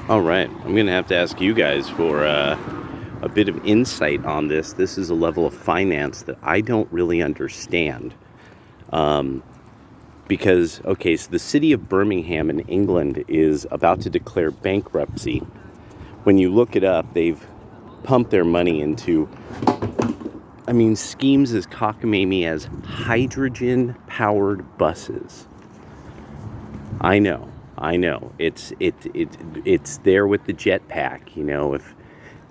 All right, I'm going to have to ask you guys for a bit of insight on this. This is a level of finance that I don't really understand. Because, okay, so the city of Birmingham in England is about to declare bankruptcy. When you look it up, they've pumped their money into, schemes as cockamamie as hydrogen-powered buses. I know. It's there with the jetpack. If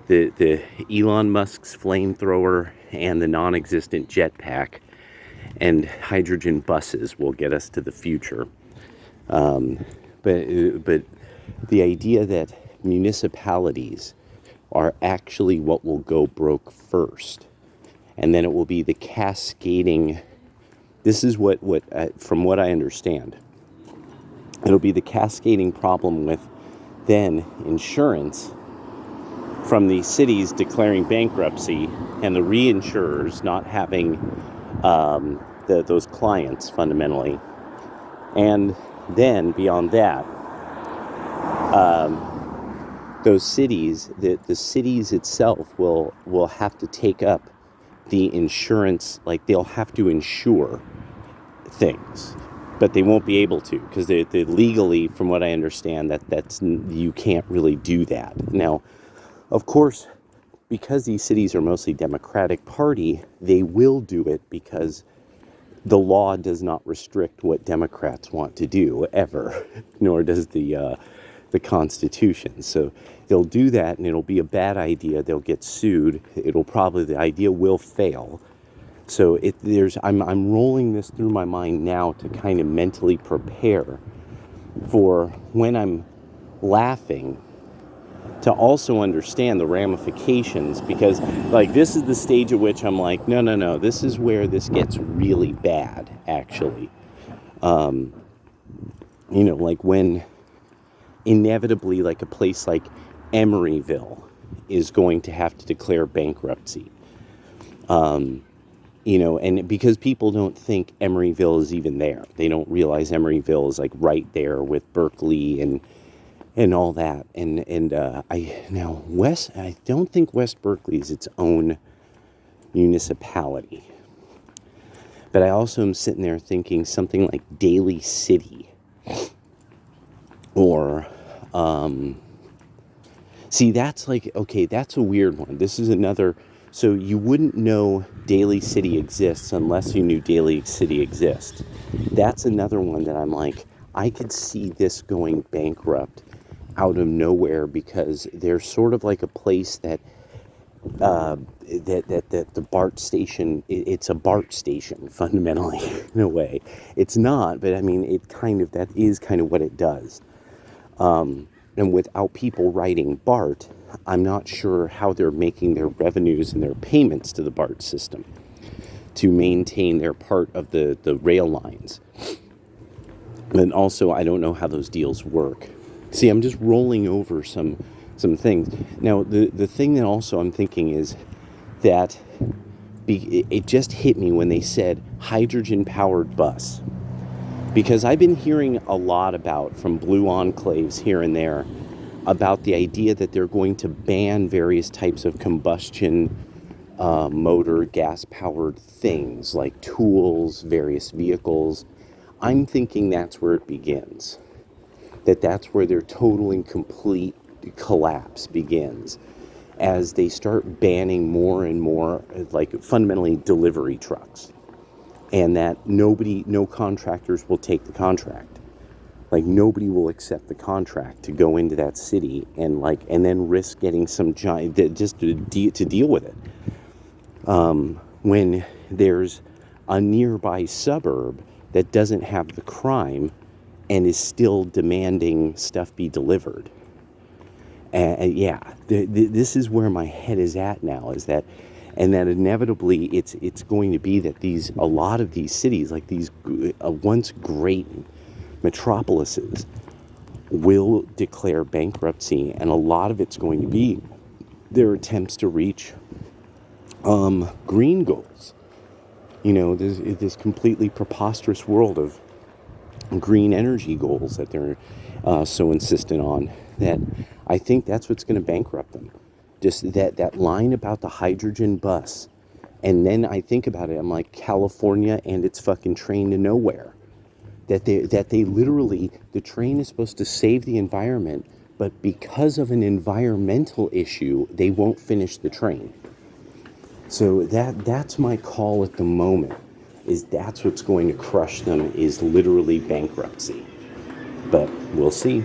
the Elon Musk's flamethrower and the non-existent jetpack and hydrogen buses will get us to the future. But the idea that municipalities are actually what will go broke first, and then it will be the cascading. This is what from what I understand, it'll be the cascading problem with then insurance from the cities declaring bankruptcy and the reinsurers not having those clients fundamentally. And then beyond that, those cities, the cities itself will have to take up the insurance, like they'll have to insure things, but they won't be able to because they legally, from what I understand, that's you can't really do that. Now, of course, because these cities are mostly Democratic Party, they will do it because the law does not restrict what Democrats want to do ever, nor does the Constitution. So they'll do that, and it'll be a bad idea. They'll get sued. The idea will fail. So I'm rolling this through my mind now to kind of mentally prepare for when I'm laughing, to also understand the ramifications, because like this is the stage at which I'm like, no, this is where this gets really bad, actually. Like when inevitably, like a place like Emeryville is going to have to declare bankruptcy. And because people don't think Emeryville is even there. They don't realize Emeryville is like right there with Berkeley and all that. I don't think West Berkeley is its own municipality. But I also am sitting there thinking something like Daly City. Or, that's like, okay, that's a weird one. This is another, so you wouldn't know Daly City exists unless you knew Daly City exists. That's another one that I'm like, I could see this going bankrupt out of nowhere, because they're sort of like a place that the BART station, it's a BART station fundamentally in a way. It's not, but that is kind of what it does. And without people riding BART, I'm not sure how they're making their revenues and their payments to the BART system to maintain their part of the rail lines. And also, I don't know how those deals work. See, I'm just rolling over some things. Now, the thing that also I'm thinking is that it just hit me when they said hydrogen-powered bus. Because I've been hearing a lot from blue enclaves here and there about the idea that they're going to ban various types of combustion motor, gas-powered things like tools, various vehicles. I'm thinking that's where it begins. That's where their total and complete collapse begins, as they start banning more and more, like fundamentally delivery trucks. And that no contractors will take the contract. Like nobody will accept the contract to go into that city and then risk getting some giant, just to deal with it. When there's a nearby suburb that doesn't have the crime and is still demanding stuff be delivered. This is where my head is at now, is that, and that inevitably it's going to be that a lot of these cities, like these once great metropolises, will declare bankruptcy, and a lot of it's going to be their attempts to reach green goals. This completely preposterous world of green energy goals that they're so insistent on, that I think that's what's going to bankrupt them. Just that line about the hydrogen bus. And then I think about it, I'm like, California and its fucking train to nowhere. That they literally, the train is supposed to save the environment, but because of an environmental issue, they won't finish the train. So that's my call at the moment, is that's what's going to crush them, is literally bankruptcy. But we'll see.